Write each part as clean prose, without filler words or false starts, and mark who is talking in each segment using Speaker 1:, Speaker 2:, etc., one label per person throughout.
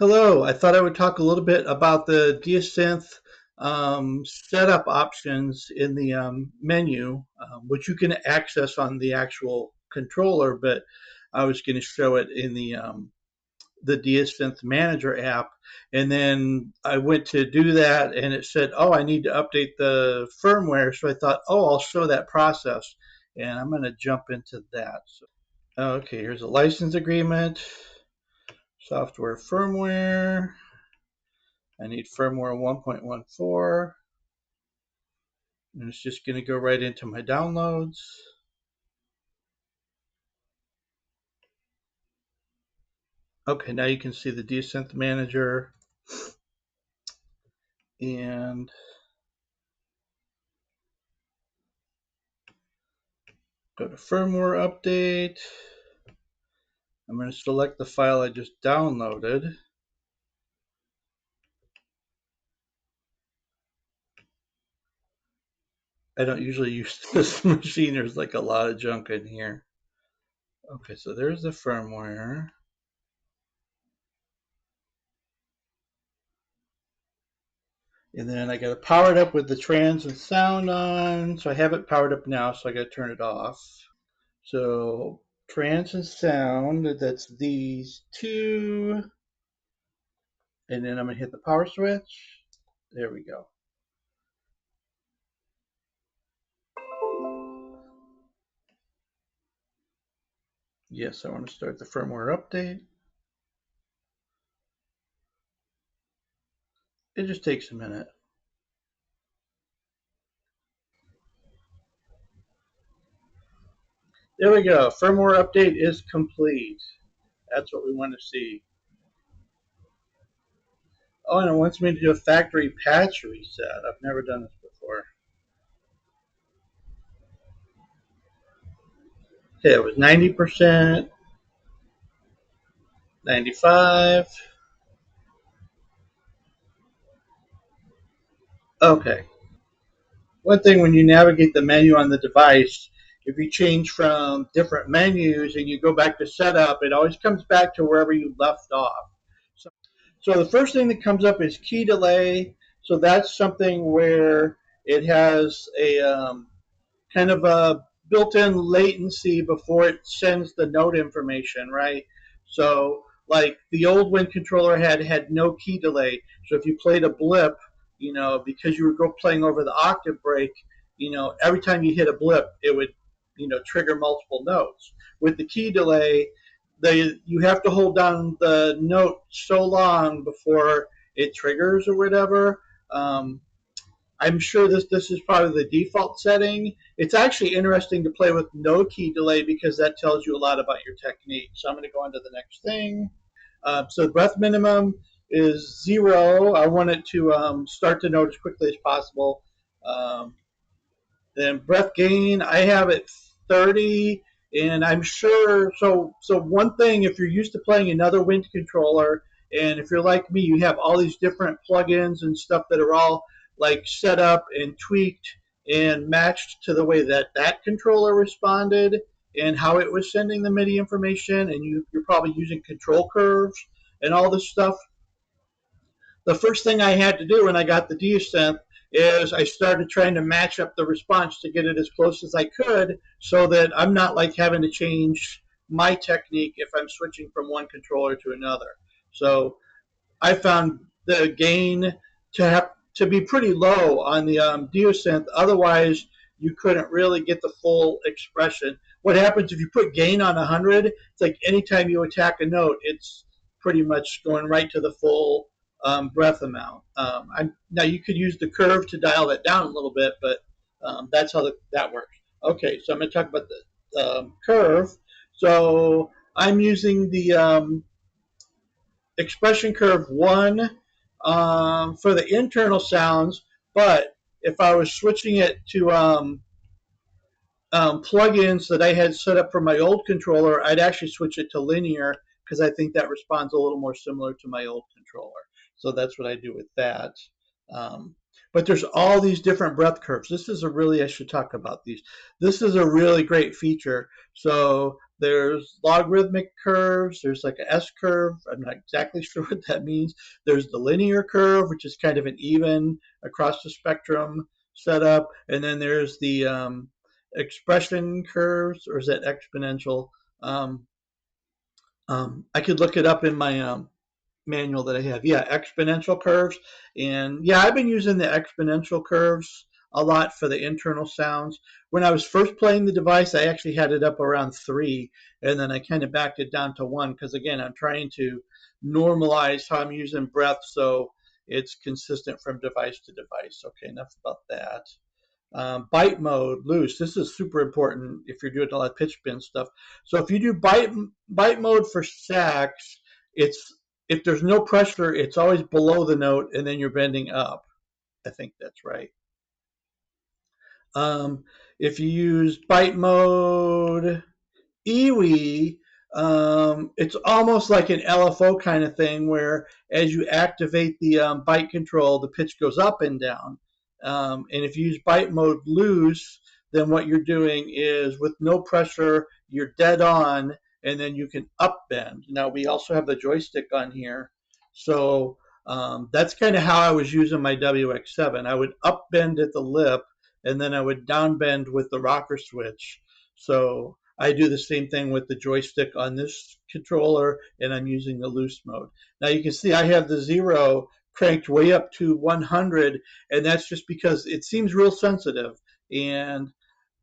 Speaker 1: Hello, I thought I would talk a little bit about the Diosynth setup options in the menu, which you can access on the actual controller, but I was going to show it in the Diosynth Manager app. And then I went to do that, and it said, "Oh, I need to update the firmware." So I thought, "Oh, I'll show that process," and I'm going to jump into that. So, okay, here's a license agreement, software firmware. I need firmware 1.14, and it's just going to go right into my downloads. Okay, now you can see the Diosynth Manager, and go to firmware update. I'm going to select the file I just downloaded. I don't usually use this machine. There's like a lot of junk in here. Okay, so there's the firmware. And then I got to power it up with the trans and sound on. So I have it powered up now, so I got to turn it off. So trans and sound, that's these two. And then I'm going to hit the power switch. There we go. Yes, I want to start the firmware update. It just takes a minute. There we go. Firmware update is complete. That's what we want to see. Oh, and it wants me to do a factory patch reset. I've never done this before. Okay, it was 90%, 95. Okay. One thing when you navigate the menu on the device, if you change from different menus and you go back to setup, it always comes back to wherever you left off. So the first thing that comes up is key delay. So that's something where it has a kind of a built-in latency before it sends the note information, right? So like the old Wind controller had no key delay. So if you played a blip, because you were playing over the octave break, every time you hit a blip, it would, trigger multiple notes. With the key delay, you have to hold down the note so long before it triggers or whatever. I'm sure this is probably the default setting. It's actually interesting to play with no key delay because that tells you a lot about your technique. So I'm going to go on to the next thing. So breath minimum is 0. I want it to start the note as quickly as possible. Um, then breath gain, I have it 30, and I'm sure. So one thing, if you're used to playing another Wind controller, and if you're like me, you have all these different plugins and stuff that are all like set up and tweaked and matched to the way that that controller responded and how it was sending the MIDI information, and you're probably using control curves and all this stuff. The first thing I had to do when I got the Diosynth is I started trying to match up the response to get it as close as I could so that I'm not like having to change my technique if I'm switching from one controller to another. So I found the gain to be pretty low on the Diosynth. Otherwise, you couldn't really get the full expression. What happens if you put gain on 100? It's like anytime you attack a note, it's pretty much going right to the full breath amount. Now you could use the curve to dial that down a little bit, but that's how that works. Okay, so I'm going to talk about the curve. So I'm using the expression curve 1 for the internal sounds, but if I was switching it to plugins that I had set up for my old controller, I'd actually switch it to linear because I think that responds a little more similar to my old controller. So that's what I do with that. Um, but there's all these different breath curves. I should talk about these. This is a really great feature. So There's logarithmic curves. There's like an S curve. I'm not exactly sure what that means. There's the linear curve, which is kind of an even across the spectrum setup. And then there's the expression curves, or is that exponential? Um, I could look it up in my manual that I have. Yeah, exponential curves. And yeah, I've been using the exponential curves a lot for the internal sounds. When I was first playing the device, I actually had it up around 3, and then I kind of backed it down to 1 because, again, I'm trying to normalize how I'm using breath so it's consistent from device to device. Okay, enough about that. Bite mode, loose. This is super important if you're doing a lot of pitch bend stuff. So if you do bite mode for sax, it's if there's no pressure, it's always below the note, and then you're bending up. I think that's right. If you use bite mode Iwi, it's almost like an LFO kind of thing where as you activate the bite control, the pitch goes up and down. And if you use bite mode loose, then what you're doing is with no pressure, you're dead on, and then you can up bend. Now, we also have the joystick on here. So that's kind of how I was using my WX7. I would up bend at the lip, and then I would down bend with the rocker switch. So I do the same thing with the joystick on this controller, and I'm using the loose mode. Now you can see I have the 0 cranked way up to 100, and that's just because it seems real sensitive. And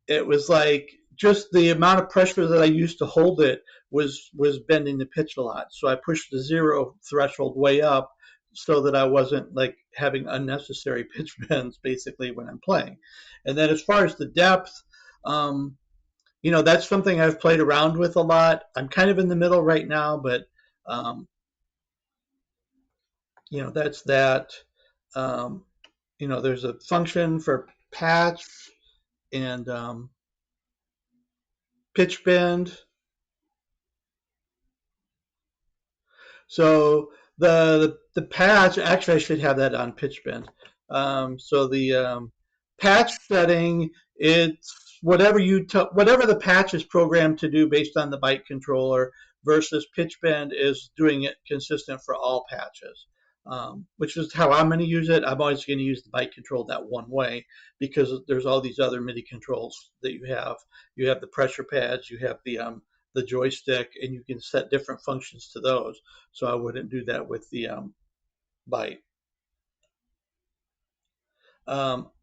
Speaker 1: it was like just the amount of pressure that I used to hold it was bending the pitch a lot. So I pushed the 0 threshold way up so that I wasn't like having unnecessary pitch bends basically when I'm playing. And then as far as the depth, that's something I've played around with a lot. I'm kind of in the middle right now, but that's that. Um, there's a function for patch and pitch bend. So the patch, actually I should have that on pitch bend. So the patch setting, it's whatever whatever the patch is programmed to do based on the byte controller, versus pitch bend is doing it consistent for all patches. Which is how I'm going to use it. I'm always going to use the byte control that one way because there's all these other MIDI controls that you have. You have the pressure pads, you have the joystick, and you can set different functions to those. So I wouldn't do that with the byte.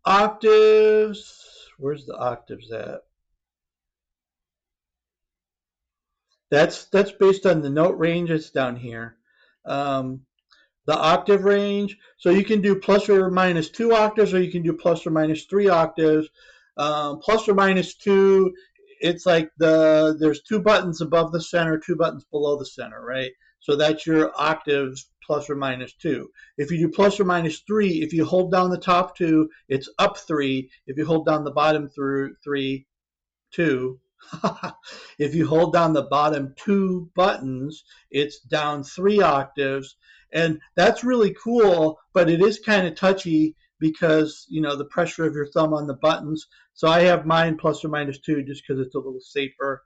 Speaker 1: Octaves, where's the octaves at? That's based on the note range. It's down here. The octave range. So you can do plus or minus 2 octaves, or you can do plus or minus 3 octaves. Plus or minus 2, it's like there's 2 buttons above the center, 2 buttons below the center, right? So that's your octaves plus or minus 2. If you do plus or minus 3, if you hold down the top 2, it's up 3. If you hold down the bottom 3, 2. If you hold down the bottom 2 buttons, it's down 3 octaves. And that's really cool, but it is kind of touchy because, the pressure of your thumb on the buttons. So I have mine plus or minus 2 just because it's a little safer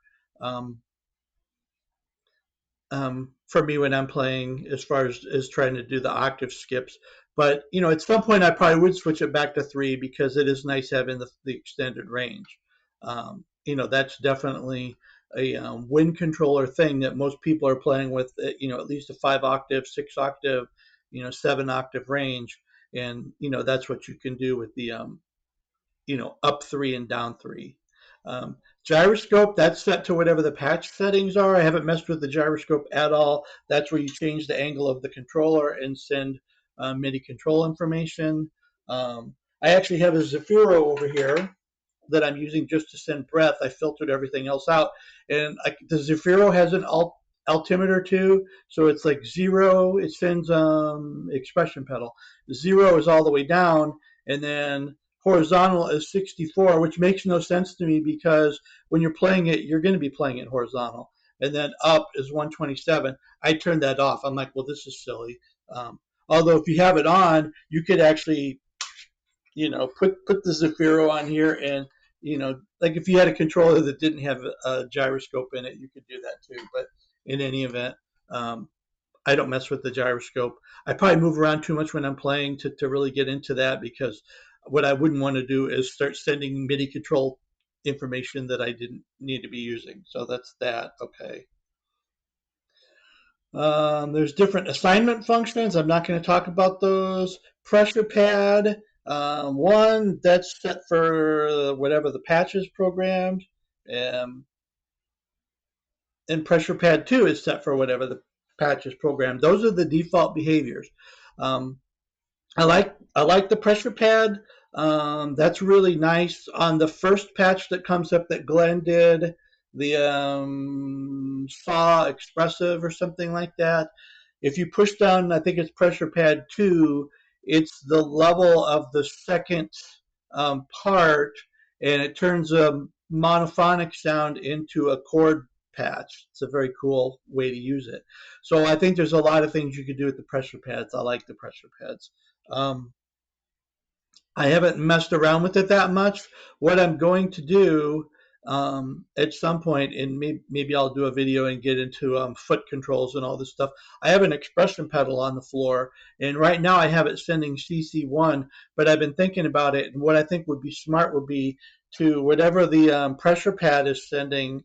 Speaker 1: for me when I'm playing as far as trying to do the octave skips. But, at some point I probably would switch it back to 3 because it is nice having the extended range. That's definitely a wind controller thing that most people are playing with, at least a 5 octave, 6 octave, 7 octave range. And, that's what you can do with the, up 3 and down 3. Gyroscope, that's set to whatever the patch settings are. I haven't messed with the gyroscope at all. That's where you change the angle of the controller and send MIDI control information. I actually have a Zafiro over here that I'm using just to send breath. I filtered everything else out. And the Zafiro has an altimeter too. So it's like 0, it sends expression pedal. 0 is all the way down, and then horizontal is 64, which makes no sense to me because when you're playing it, you're going to be playing it horizontal. And then up is 127. I turned that off. I'm like, well, this is silly. Although if you have it on, you could actually, put the Zafiro on here and like if you had a controller that didn't have a gyroscope in it, you could do that too. But in any event, um, I don't mess with the gyroscope. I probably move around too much when I'm playing to really get into that, because what I wouldn't want to do is start sending MIDI control information that I didn't need to be using. So that's that. Okay. There's different assignment functions. I'm not going to talk about those. Pressure pad. One, that's set for whatever the patch is programmed. Um, and pressure pad 2 is set for whatever the patch is programmed. Those are the default behaviors. Um, I like the pressure pad. That's really nice. On the first patch that comes up that Glenn did, the Saw Expressive or something like that. If you push down, I think it's pressure pad 2, it's the level of the second part, and it turns a monophonic sound into a chord patch. It's a very cool way to use it. So I think there's a lot of things you could do with the pressure pads. I like the pressure pads. Um, I haven't messed around with it that much. What I'm going to do at some point, and maybe I'll do a video and get into foot controls and all this stuff. I have an expression pedal on the floor, and right now I have it sending CC1, but I've been thinking about it, and what I think would be smart would be to whatever the pressure pad is sending,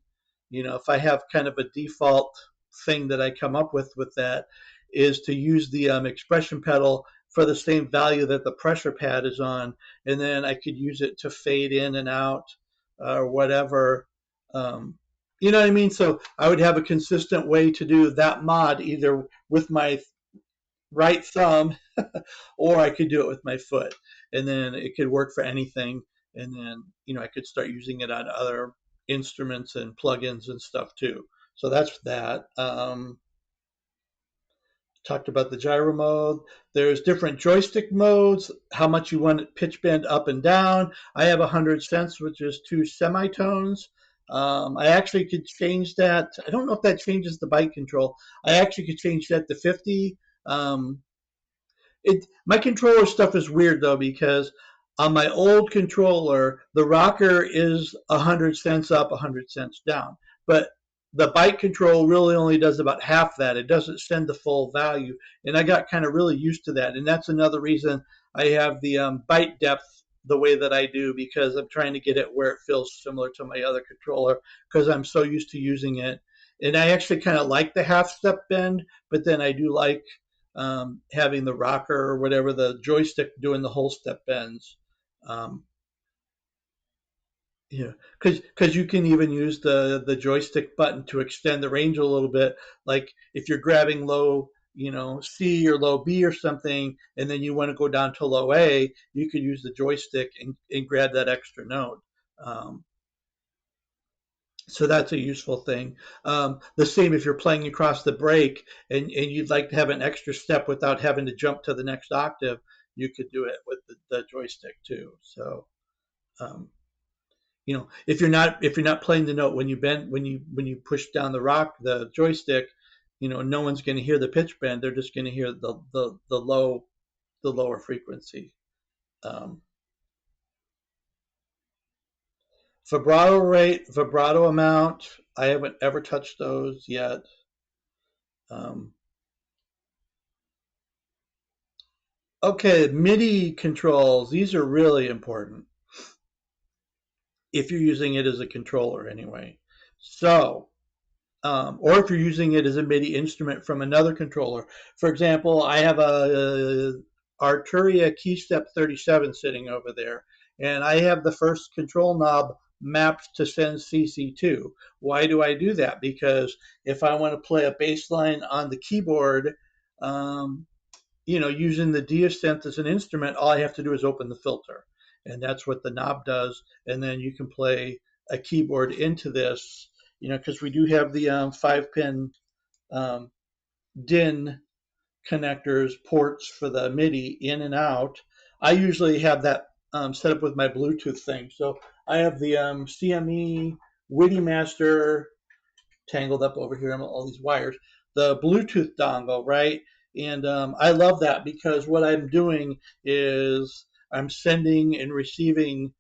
Speaker 1: if I have kind of a default thing that I come up with that, is to use the expression pedal for the same value that the pressure pad is on, and then I could use it to fade in and out or whatever. Um, you know what I mean? So I would have a consistent way to do that mod either with my right thumb or I could do it with my foot, and then it could work for anything. And then I could start using it on other instruments and plugins and stuff too. So that's that. Talked about the gyro mode. There's different joystick modes, how much you want it pitch bend up and down. I have 100 cents, which is 2 semitones. I actually could change that. I don't know if that changes the byte control. I actually could change that to 50. My controller stuff is weird though, because on my old controller, the rocker is 100 cents up, 100 cents down. But the byte control really only does about half that. It doesn't send the full value. And I got kind of really used to that. And that's another reason I have the byte depth the way that I do, because I'm trying to get it where it feels similar to my other controller, because I'm so used to using it. And I actually kind of like the half step bend, but then I do like having the rocker or whatever, the joystick doing the whole step bends. Um, yeah, because you can even use the joystick button to extend the range a little bit. Like if you're grabbing low, C or low B or something, and then you want to go down to low A, you could use the joystick and grab that extra note. Um, so that's a useful thing. The same if you're playing across the break and you'd like to have an extra step without having to jump to the next octave, you could do it with the joystick too. So um, if you're not playing the note when you bend when you push down the joystick, no one's going to hear the pitch bend. They're just going to hear the lower frequency. Um, Vibrato rate, vibrato amount. I haven't ever touched those yet. Um, okay, MIDI controls. These are really important if you're using it as a controller anyway. So or if you're using it as a MIDI instrument from another controller. For example, I have a Arturia KeyStep 37 sitting over there, and I have the first control knob mapped to send CC2. Why do I do that? Because if I want to play a bass line on the keyboard, um, using the Diosynth as an instrument, all I have to do is open the filter, and that's what the knob does. And then you can play a keyboard into this, because we do have the 5-pin um, DIN connectors ports for the MIDI in and out. I usually have that set up with my Bluetooth thing. So I have the CME WIDI Master tangled up over here on all these wires, the Bluetooth dongle, right? And I love that, because what I'm doing is I'm sending and receiving,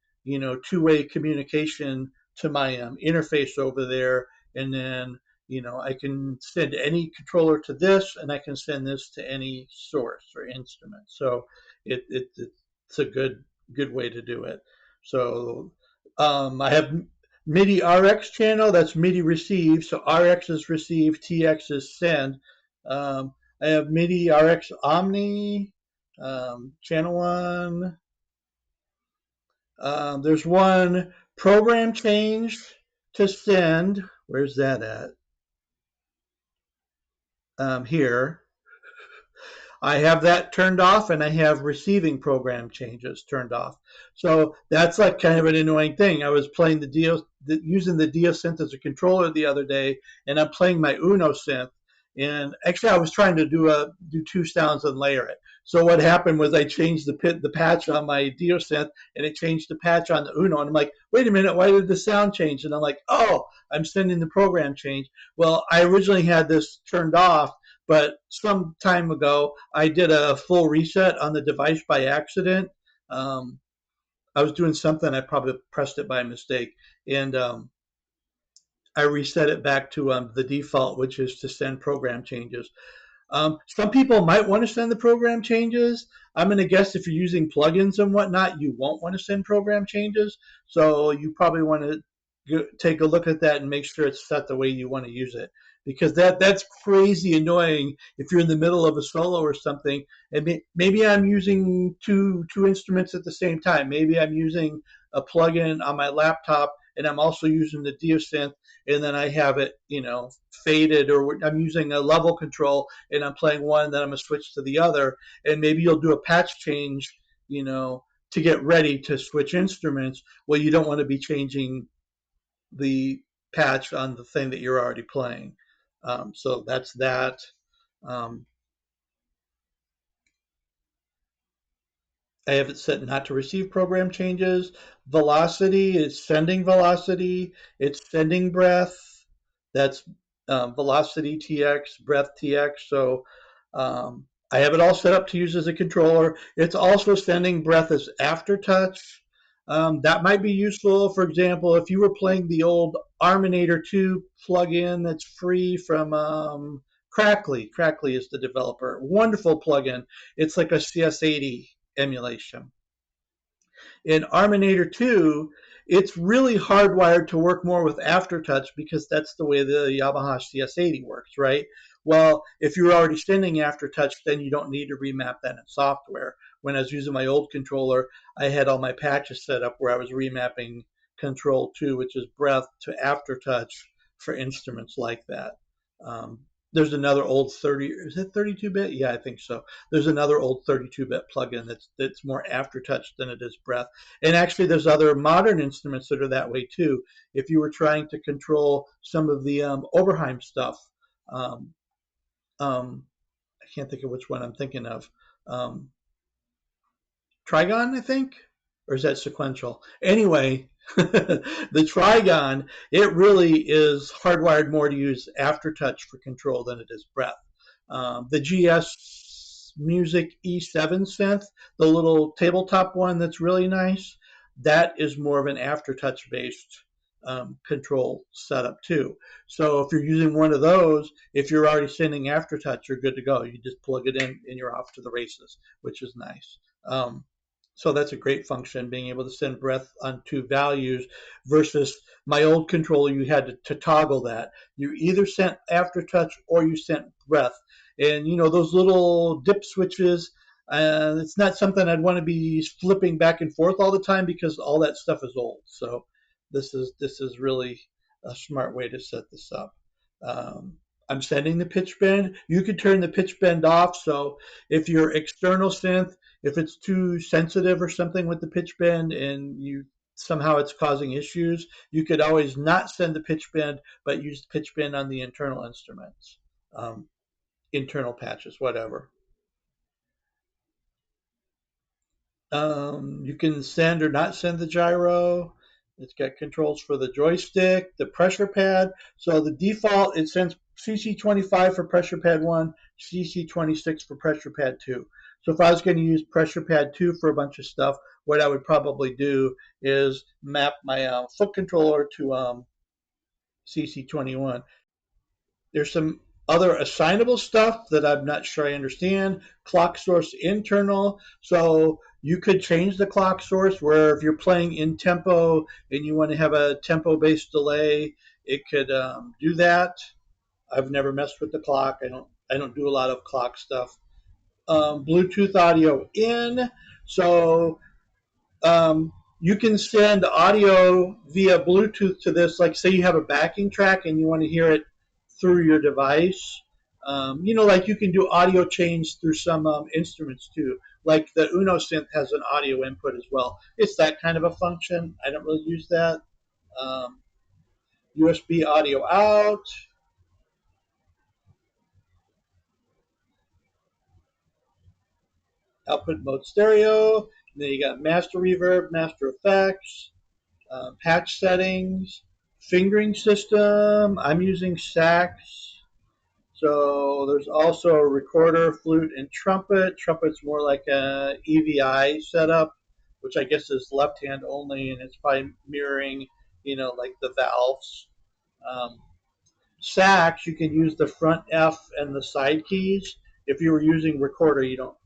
Speaker 1: two-way communication to my interface over there, and then I can send any controller to this, and I can send this to any source or instrument. So it's a good way to do it. So I have MIDI RX channel. That's MIDI receive. So RX is receive, TX is send. I have MIDI RX Omni, channel 1. There's one program change to send. Where's that at? Here. I have that turned off, and I have receiving program changes turned off. So that's like kind of an annoying thing. I was playing using the Diosynth as a controller the other day, and I'm playing my Uno synth. And actually, I was trying to do two sounds and layer it. So what happened was I changed the patch on my Diosynth, and it changed the patch on the Uno. And I'm like, wait a minute, why did the sound change? And I'm like, oh, I'm sending the program change. Well, I originally had this turned off, but some time ago, I did a full reset on the device by accident. I was doing something, I probably pressed it by mistake, and I reset it back to the default, which is to send program changes. Some people might want to send the program changes. I'm going to guess if you're using plugins and whatnot, you won't want to send program changes. So you probably want to take a look at that and make sure it's set the way you want to use it, because that's crazy annoying if you're in the middle of a solo or something, and maybe I'm using two instruments at the same time. Maybe I'm using a plugin on my laptop, and I'm also using the Diosynth, and then I have it, faded, or I'm using a level control, and I'm playing one, then I'm going to switch to the other, and maybe you'll do a patch change, to get ready to switch instruments. Well, you don't want to be changing the patch on the thing that you're already playing. So that's that. Um, I have it set not to receive program changes. Velocity is sending velocity. It's sending breath. That's velocity TX, breath TX. So I have it all set up to use as a controller. It's also sending breath as aftertouch. That might be useful. For example, if you were playing the old Arminator 2 plugin that's free from Crackly. Crackly is the developer. Wonderful plugin. It's like a CS80 emulation. In Arminator 2, it's really hardwired to work more with aftertouch, because that's the way the Yamaha CS80 works, right? Well, if you're already sending aftertouch, then you don't need to remap that in software. When I was using my old controller, I had all my patches set up where I was remapping Control 2, which is breath, to aftertouch for instruments like that. There's another old 32-bit? Yeah, I think so. There's another old 32-bit plugin that's more aftertouch than it is breath. And actually, there's other modern instruments that are that way too. If you were trying to control some of the Oberheim stuff, I can't think of which one I'm thinking of. Trigon, I think? Or is that sequential? Anyway, the Trigon, it really is hardwired more to use aftertouch for control than it is breath. The GS Music E7 synth, the little tabletop one that's really nice, that is more of an aftertouch based control setup too. So if you're using one of those, if you're already sending aftertouch, you're good to go. You just plug it in and you're off to the races, which is nice. So that's a great function, being able to send breath on two values, versus my old controller, you had to toggle that. You either sent aftertouch or you sent breath. And those little dip switches, it's not something I'd want to be flipping back and forth all the time, because all that stuff is old. So this is really a smart way to set this up. I'm sending the pitch bend. You could turn the pitch bend off. So if your external synth, if it's too sensitive or something with the pitch bend, and somehow it's causing issues, you could always not send the pitch bend, but use the pitch bend on the internal instruments, internal patches, whatever. You can send or not send the gyro. It's got controls for the joystick, the pressure pad. So the default, it sends CC25 for pressure pad 1, CC26 for pressure pad 2. So if I was going to use pressure pad 2 for a bunch of stuff, what I would probably do is map my foot controller to CC21. There's some other assignable stuff that I'm not sure I understand. Clock source internal. So you could change the clock source where if you're playing in tempo and you want to have a tempo based delay, it could do that. I've never messed with the clock. I don't do a lot of clock stuff. Bluetooth audio in. So you can send audio via Bluetooth to this. Like, say you have a backing track and you want to hear it through your device. Like you can do audio change through some instruments too. Like the Uno synth has an audio input as well. It's that kind of a function. I don't really use that. Um, USB audio out. Output mode stereo. And then you got master reverb, master effects, patch settings, fingering system. I'm using sax. So there's also a recorder, flute, and trumpet. Trumpet's more like a EVI setup, which I guess is left hand only, and it's probably mirroring, like the valves. Um, Sax, you can use the front F and the side keys. If you were using recorder, you don't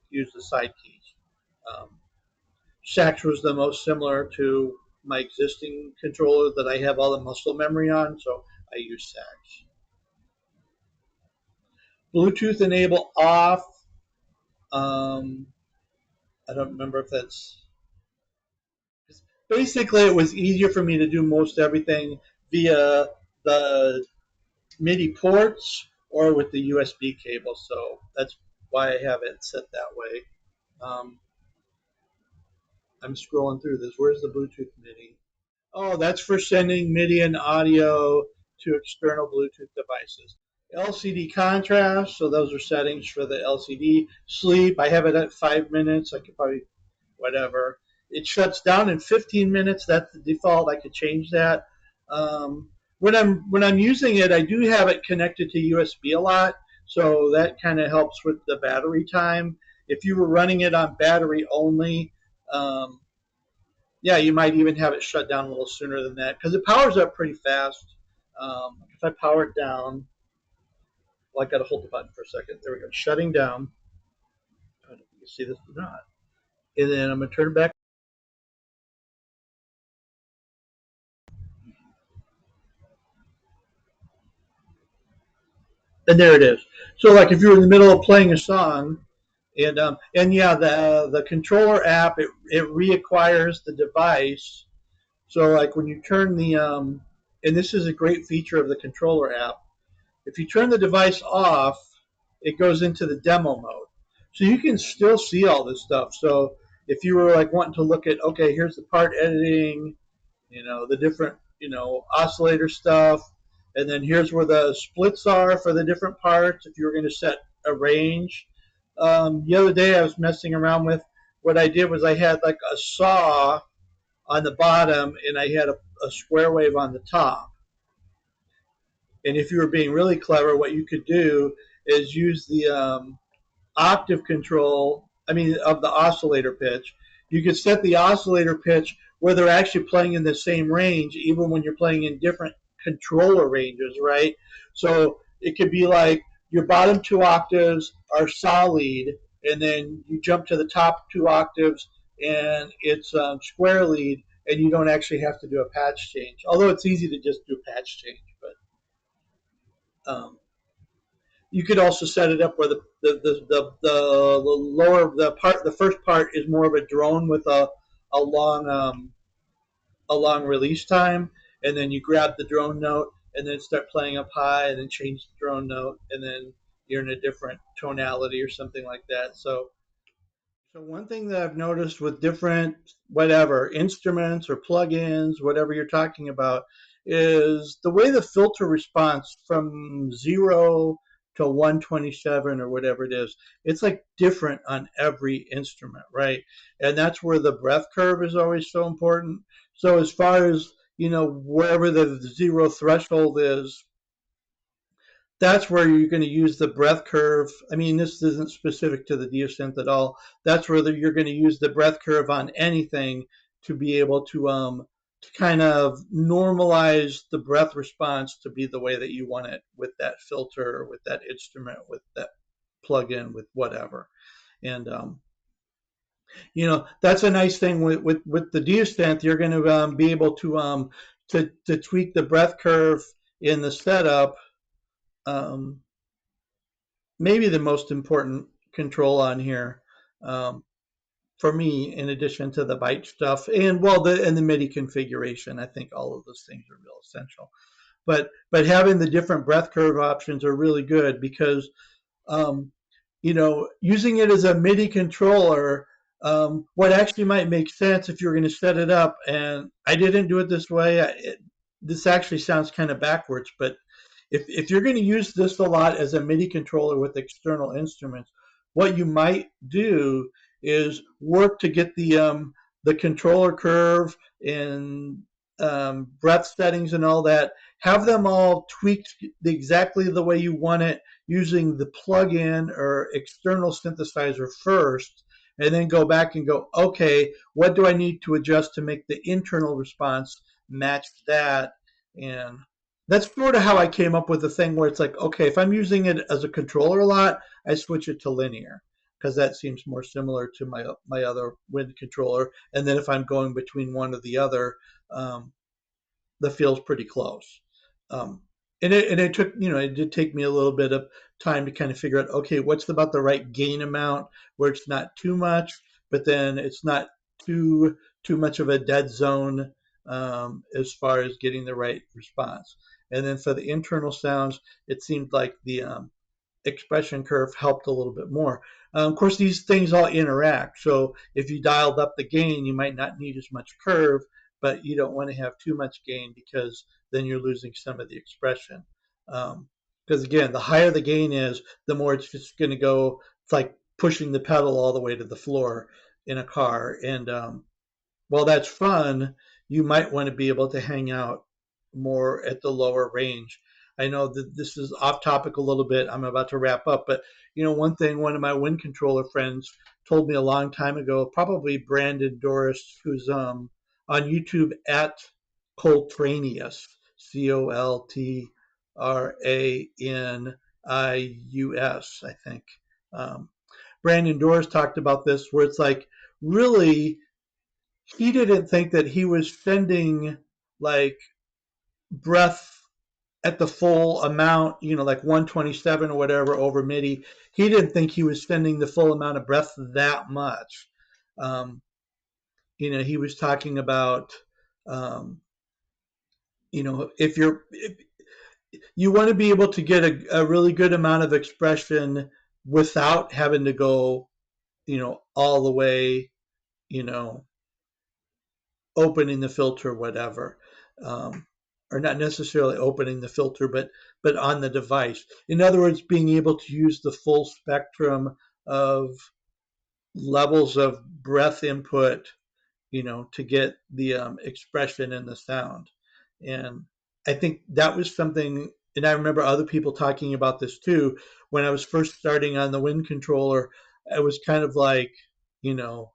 Speaker 1: use the side keys. Um, Sax was the most similar to my existing controller that I have all the muscle memory on, so I use Sax. Bluetooth enable off. Um, I don't remember if that's. Basically, it was easier for me to do most everything via the MIDI ports or with the USB cable, so that's why I have it set that way. Um, I'm scrolling through this. Where's the Bluetooth MIDI? Oh, that's for sending MIDI and audio to external Bluetooth devices. LCD contrast, so those are settings for the LCD. Sleep, I have it at 5 minutes. I could probably, whatever. It shuts down in 15 minutes. That's the default. I could change that. When I'm using it, I do have it connected to USB a lot, so that kind of helps with the battery time. If you were running it on battery only, um, yeah, you might even have it shut down a little sooner than that because it powers up pretty fast. If I power it down, well, I got to hold the button for a second. There we go. Shutting down. I don't know if you can see this or not. And then I'm going to turn it back. And there it is. So, like, if you're in the middle of playing a song, and yeah, the controller app it reacquires the device. So, like, when you turn and this is a great feature of the controller app. If you turn the device off, it goes into the demo mode. So you can still see all this stuff. So if you were like wanting to look at, okay, here's the part editing, the different, oscillator stuff, and then here's where the splits are for the different parts. If you were going to set a range, the other day I was messing around with. What I did was I had like a saw on the bottom, and I had a square wave on the top. And if you were being really clever, what you could do is use the octave control, of the oscillator pitch. You could set the oscillator pitch where they're actually playing in the same range, even when you're playing in different controller ranges, right? So it could be like your bottom two octaves are solid, and then you jump to the top two octaves, and it's square lead, and you don't actually have to do a patch change. Although it's easy to just do a patch change, but you could also set it up where the lower the first part is more of a drone with a long a long release time, and then you grab the drone note and then start playing up high, and then change the drone note, and then you're in a different tonality or something like that. So one thing that I've noticed with different whatever instruments or plugins, whatever you're talking about, is the way the filter response from 0 to 127 or whatever it is. It's like different on every instrument, right? And that's where the breath curve is always so important. So as far as, wherever the zero threshold is, that's where you're going to use the breath curve. I mean, this isn't specific to the Diosynth at all. That's where you're going to use the breath curve on anything to be able to kind of normalize the breath response to be the way that you want it with that filter, with that instrument, with that plug-in, with whatever. And that's a nice thing with the Diosynth. You're going to be able to tweak the breath curve in the setup. Um, Maybe the most important control on here, um, for me, in addition to the byte stuff and the MIDI configuration. I think all of those things are real essential. But having the different breath curve options are really good because um, using it as a MIDI controller, what actually might make sense if you're going to set it up, and I didn't do it this way. This actually sounds kind of backwards, but if you're going to use this a lot as a MIDI controller with external instruments, what you might do is work to get the controller curve and breath settings and all that. Have them all tweaked exactly the way you want it using the plug-in or external synthesizer first, and then go back and go, okay, what do I need to adjust to make the internal response match that? And that's sort of how I came up with the thing where it's like, okay, if I'm using it as a controller a lot, I switch it to linear because that seems more similar to my other wind controller. And then if I'm going between one or the other, um, that feels pretty close. Um, and it took, it did take me a little bit of time to kind of figure out, okay, what's about the right gain amount where it's not too much, but then it's not too much of a dead zone, as far as getting the right response. And then for the internal sounds, it seemed like the expression curve helped a little bit more. Of course, these things all interact. So if you dialed up the gain, you might not need as much curve, but you don't want to have too much gain because then you're losing some of the expression. Because again, the higher the gain is, the more it's just going to go. It's like pushing the pedal all the way to the floor in a car. And while that's fun, you might want to be able to hang out more at the lower range. I know that this is off topic a little bit. I'm about to wrap up, but one thing one of my wind controller friends told me a long time ago, probably Brandon Dorris, who's on YouTube at Coltranius, Coltranius, I think. Um, Brandon Dorris talked about this, where it's like really he didn't think that he was sending like breath at the full amount, like 127 or whatever over MIDI. He didn't think he was sending the full amount of breath that much. Um, he was talking about, um, if you want to be able to get a really good amount of expression without having to go, all the way, you know, opening the filter, whatever, or not necessarily opening the filter, but on the device. In other words, being able to use the full spectrum of levels of breath input, to get the expression in the sound. And I think that was something, and I remember other people talking about this too. When I was first starting on the wind controller, it was kind of you know,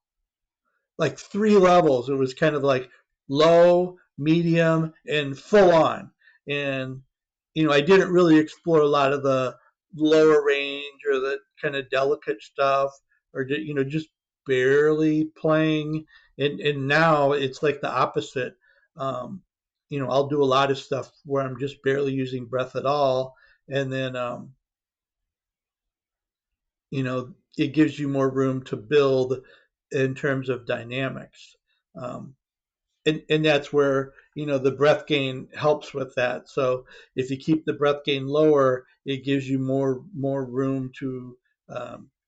Speaker 1: like three levels. It was kind of like low, medium, and full on. And I didn't really explore a lot of the lower range or the kind of delicate stuff, or just barely playing. And now it's like the opposite. Um, I'll do a lot of stuff where I'm just barely using breath at all, and then it gives you more room to build in terms of dynamics. Um, and that's where the breath gain helps with that. So if you keep the breath gain lower, it gives you more room to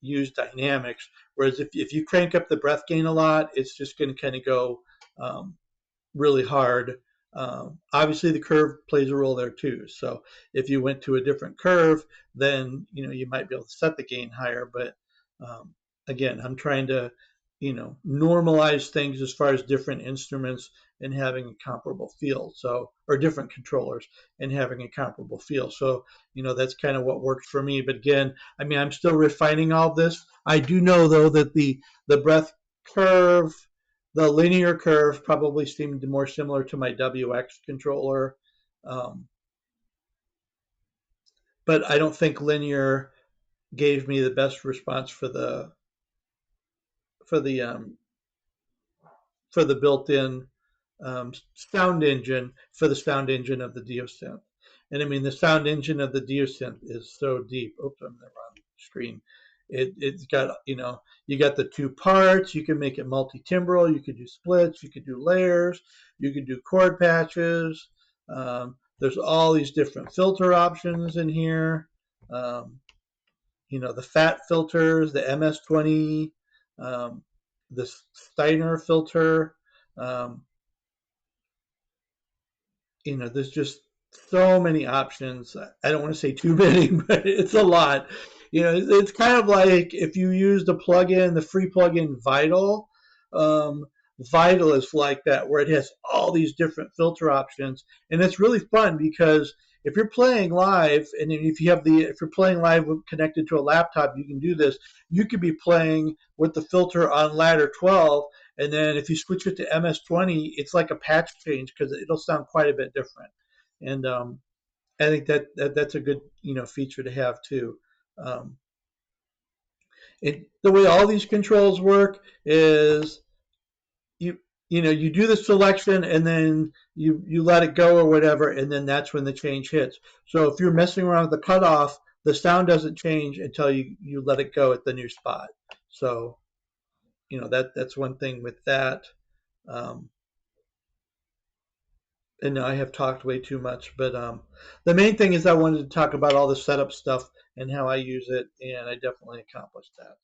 Speaker 1: use dynamics. Whereas if you crank up the breath gain a lot, it's just going to kind of go um, really hard. Obviously, the curve plays a role there too. So if you went to a different curve, then you might be able to set the gain higher. But again, I'm trying to normalize things as far as different instruments and having a comparable feel. So, or different controllers and having a comparable feel. So, that's kind of what works for me. But again, I mean, I'm still refining all this. I do know though that the breath curve, the linear curve, probably seemed more similar to my WX controller. Um, but I don't think linear gave me the best response for the for the built-in sound engine for the sound engine of the Diosynth. And I mean, the sound engine of the Diosynth is so deep. Oops, I'm in the wrong screen. It's got, you got the two parts. You can make it multi-timbral. You could do splits. You could do layers. You could do chord patches. There's all these different filter options in here. Um, the fat filters, the MS-20, um, the Steiner filter. Um, there's just so many options. I don't want to say too many, but it's a lot. It's kind of like if you use the plugin, the free plugin Vital. Um, Vital is like that, where it has all these different filter options, and it's really fun because if you're playing live, and if you're playing live connected to a laptop, you can do this. You could be playing with the filter on ladder 12, and then if you switch it to MS-20, it's like a patch change because it'll sound quite a bit different. And I think that's a good feature to have too. Um, the way all these controls work is you you do the selection and then you let it go or whatever, and then that's when the change hits. So if you're messing around with the cutoff, the sound doesn't change until you let it go at the new spot. So that's one thing with that. Um, and I have talked way too much, but the main thing is I wanted to talk about all the setup stuff and how I use it, and I definitely accomplished that.